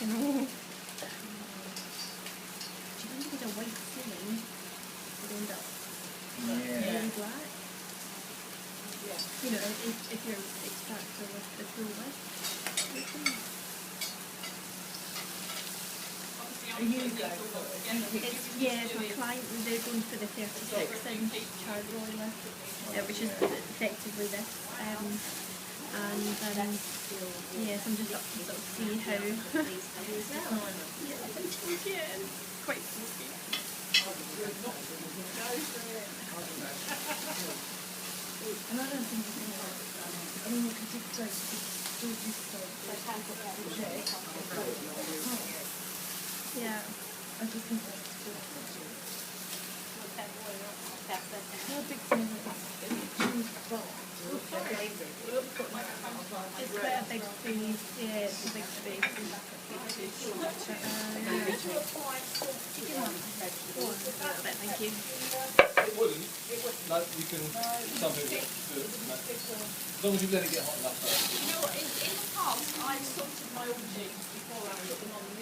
you know. Do you think with a white ceiling would end up really black? Yeah. You know, if your extractor was the full width. Are you going for it? It's my client, they're going for the 36-inch Charboiler, which is effectively this. Yes, I'm just up to sort of see how. Yeah, it's quite smoky. And I don't think it's I mean, you could dictate do this Yeah. I just think that's good. How big is It's quite a big space. Yeah, it's a big space. Thank you. It wouldn't. No, you can something do it. No. As long as you let it get hot enough. You know what, in the past, I've sorted my aubergines before I put them on the